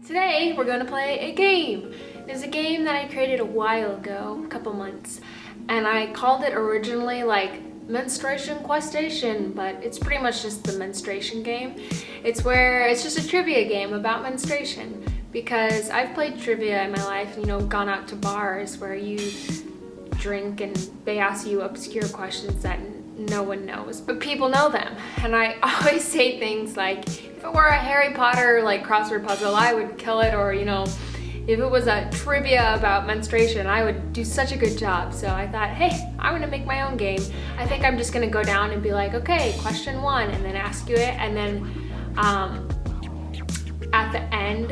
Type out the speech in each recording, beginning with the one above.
Today we're going to play a game. It's a game that I created a while ago, a couple months, and I called it originally like Menstruation Questation, but it's pretty much just the menstruation game. It's just a trivia game about menstruation, because I've played trivia in my life, gone out to bars where you drink and they ask you obscure questions that no one knows, but people know them. And I always say things like, if it were a Harry Potter like crossword puzzle, I would kill it, or if it was a trivia about menstruation, I would do such a good job. So I thought, hey, I'm gonna make my own game. I think I'm just gonna go down and be like, okay, question 1, and then ask you it, and then at the end,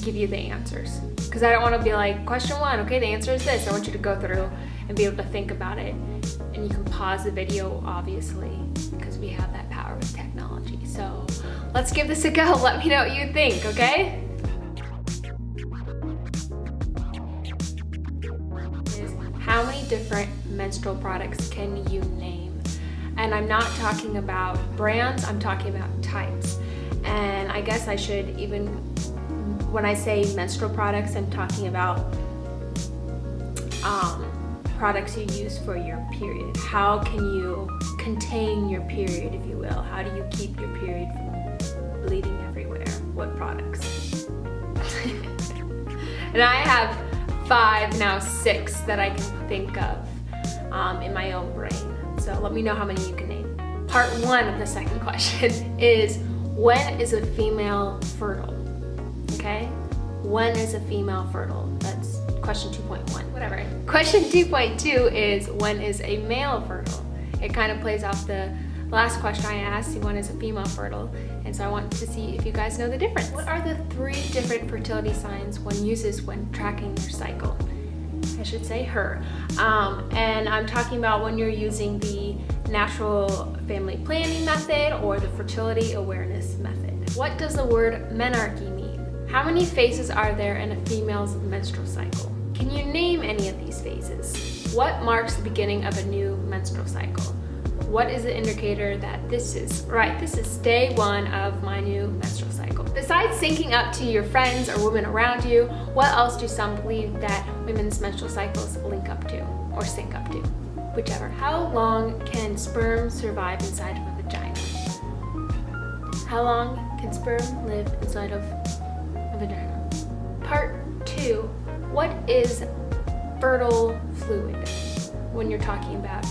give you the answers. Because I don't want to be like, question 1, okay, the answer is this. I want you to go through and be able to think about it. And you can pause the video, obviously, because we have that power with technology. So let's give this a go. Let me know what you think, okay? How many different menstrual products can you name? And I'm not talking about brands, I'm talking about types. And I guess I should even, when I say menstrual products, I'm talking about products you use for your period. How can you contain your period, if you will? How do you keep your period from bleeding everywhere? What products? And I have 5, now 6 that I can think of in my own brain. So let me know how many you can name. Part 1 of the second question is, when is a female fertile? Okay? When is a female fertile? That's question 2.1, whatever. Question 2.2 is, when is a male fertile? It kind of plays off the last question I asked, when is a female fertile? And so I want to see if you guys know the difference. What are the 3 different fertility signs one uses when tracking their cycle? I should say her. And I'm talking about when you're using the natural family planning method or the fertility awareness method. What does the word menarche mean? How many phases are there in a female's menstrual cycle? Can you name any of these phases? What marks the beginning of a new menstrual cycle? What is the indicator that this is day 1 of my new menstrual cycle? Besides syncing up to your friends or women around you, what else do some believe that women's menstrual cycles link up to or sync up to? Whichever. How long can sperm survive inside of a vagina? How long can sperm live inside of a vagina? Part 2, what is fertile fluid? When you're talking about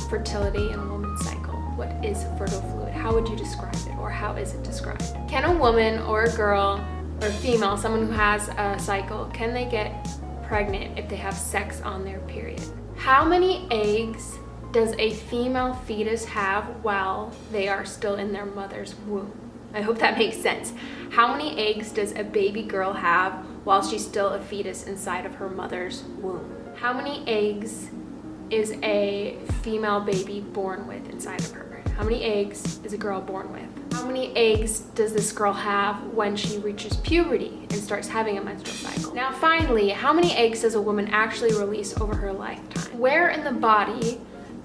fertility in a woman's cycle, what is fertile fluid? How would you describe it, or how is it described? Can a woman or a girl or female, someone who has a cycle, can they get pregnant if they have sex on their period? How many eggs does a female fetus have while they are still in their mother's womb? I hope that makes sense. How many eggs does a baby girl have while she's still a fetus inside of her mother's womb? How many eggs is a female baby born with inside of her? How many eggs is a girl born with? How many eggs does this girl have when she reaches puberty and starts having a menstrual cycle? Now finally, how many eggs does a woman actually release over her lifetime? Where in the body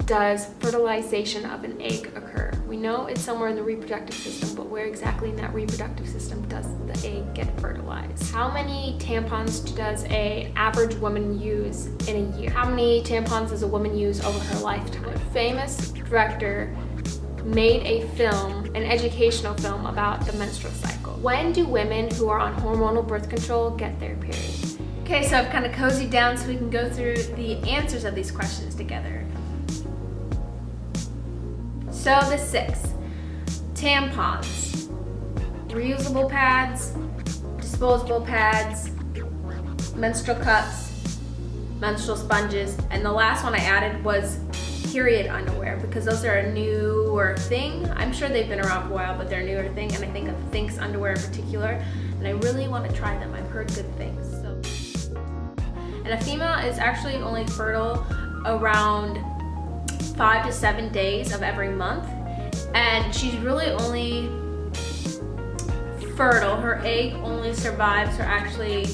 does fertilization of an egg occur? We know it's somewhere in the reproductive system, but where exactly in that reproductive system does the egg get fertilized? How many tampons does an average woman use in a year? How many tampons does a woman use over her lifetime? What famous director made a film, an educational film about the menstrual cycle? When do women who are on hormonal birth control get their period? Okay, so I've kind of cozied down so we can go through the answers of these questions together. So the 6, tampons, reusable pads, disposable pads, menstrual cups, menstrual sponges, and the last one I added was period underwear, because those are a newer thing. I'm sure they've been around for a while, but they're a newer thing, and I think of Thinx underwear in particular, and I really want to try them. I've heard good things. And a female is actually only fertile around 5 to 7 days of every month, and she's really only fertile. Her egg only survives for actually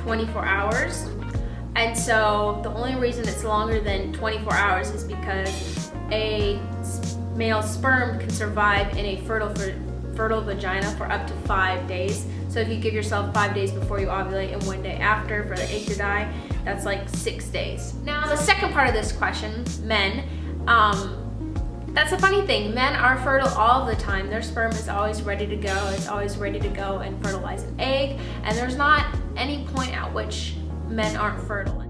24 hours, and so the only reason it's longer than 24 hours is because a male sperm can survive in a fertile fertile vagina for up to 5 days. So if you give yourself 5 days before you ovulate and 1 day after for the egg to die, that's like 6 days. Now the second part of this question, men, that's a funny thing. Men are fertile all the time. Their sperm is always ready to go. It's always ready to go and fertilize an egg. And there's not any point at which men aren't fertile.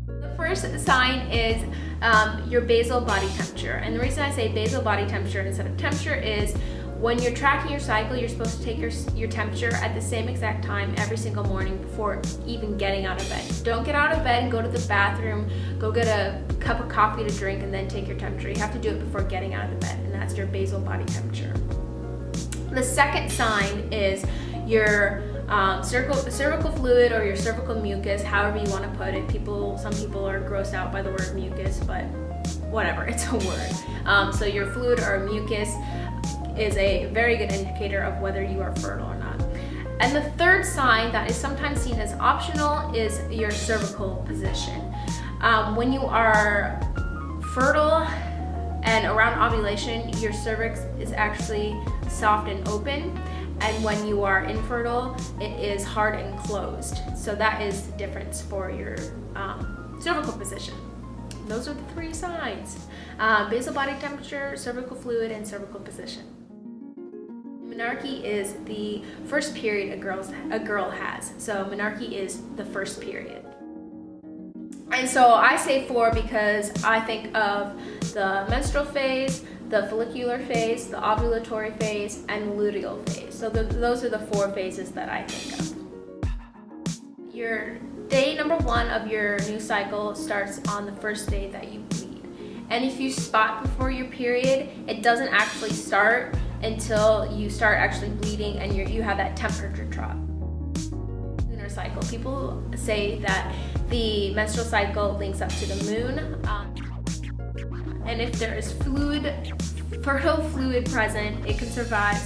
The first sign is your basal body temperature. And the reason I say basal body temperature instead of temperature is when you're tracking your cycle, you're supposed to take your temperature at the same exact time every single morning before even getting out of bed. Don't get out of bed and go to the bathroom, go get a cup of coffee to drink and then take your temperature. You have to do it before getting out of the bed, and that's your basal body temperature. The second sign is your cervical fluid or your cervical mucus, however you want to put it. Some people are grossed out by the word mucus, but whatever, it's a word. So your fluid or mucus is a very good indicator of whether you are fertile or not. And the third sign that is sometimes seen as optional is your cervical position. When you are fertile and around ovulation, your cervix is actually soft and open, and when you are infertile, it is hard and closed. So that is the difference for your cervical position. Those are the 3 signs: basal body temperature, cervical fluid, and cervical position. Menarche is the first period a girl has. So menarche is the first period. And so I say 4 because I think of the menstrual phase, the follicular phase, the ovulatory phase, and the luteal phase. So those are the 4 phases that I think of. Your day number 1 of your new cycle starts on the first day that you bleed. And if you spot before your period, it doesn't actually start until you start actually bleeding and you have that temperature drop. Lunar cycle. People say that the menstrual cycle links up to the moon. And if there is fertile fluid present,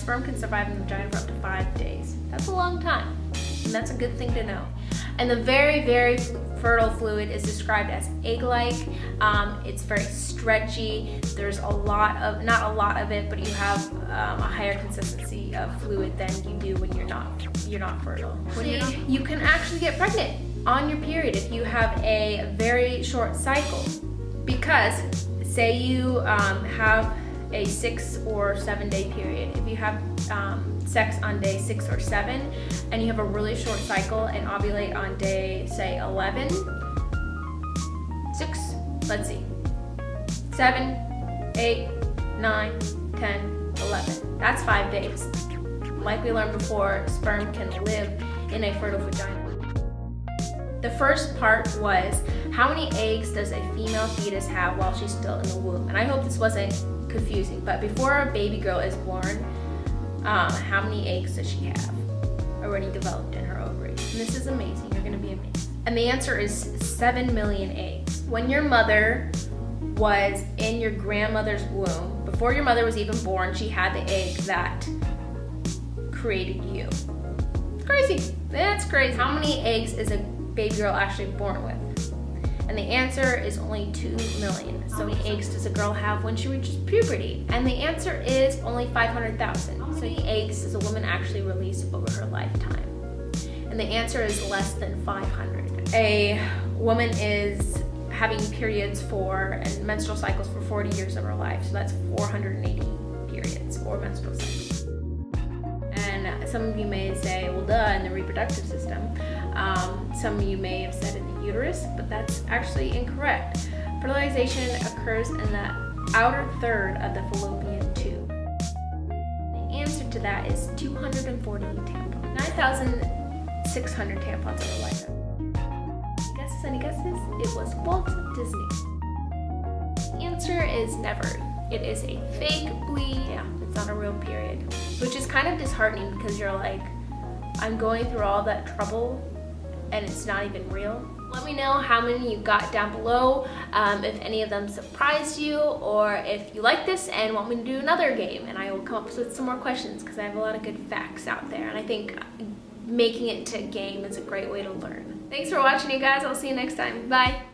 sperm can survive in the vagina for up to 5 days. That's a long time, and that's a good thing to know. And the very, very fertile fluid is described as egg-like. It's very stretchy. There's not a lot of it, but you have a higher consistency of fluid than you do when you're not fertile. You can actually get pregnant on your period if you have a very short cycle, because say you have a 6 or 7 day period. If you have sex on day 6 or 7 and you have a really short cycle and ovulate on day, say 11, 7, 8, 9, 10, 11. That's 5 days. Like we learned before, sperm can live in a fertile vagina. The first part was, how many eggs does a female fetus have while she's still in the womb? And I hope this wasn't confusing, but before a baby girl is born, how many eggs does she have already developed in her ovaries? And this is amazing. You're going to be amazed. And the answer is 7 million eggs. When your mother was in your grandmother's womb, before your mother was even born, she had the egg that created you. It's crazy. That's crazy. How many eggs is a baby girl actually born with? And the answer is only 2 million. So how many eggs does a girl have when she reaches puberty? And the answer is only 500,000. So how many eggs does a woman actually release over her lifetime? And the answer is less than 500. A woman is having periods and menstrual cycles for 40 years of her life. So that's 480 periods or menstrual cycles. And some of you may say, well, duh, in the reproductive system. Some of you may have said in the uterus, but that's actually incorrect. Fertilization occurs in the outer third of the fallopian tube. The answer to that is 240 tampons. 9,600 tampons are life. Any guesses? It was Walt Disney. The answer is never. It is a fake bleed. Yeah, it's not a real period. Which is kind of disheartening because you're like, I'm going through all that trouble and it's not even real. Let me know how many you got down below, if any of them surprised you, or if you like this and want me to do another game, and I will come up with some more questions because I have a lot of good facts out there, and I think making it into a game is a great way to learn. Thanks for watching, you guys. I'll see you next time. Bye.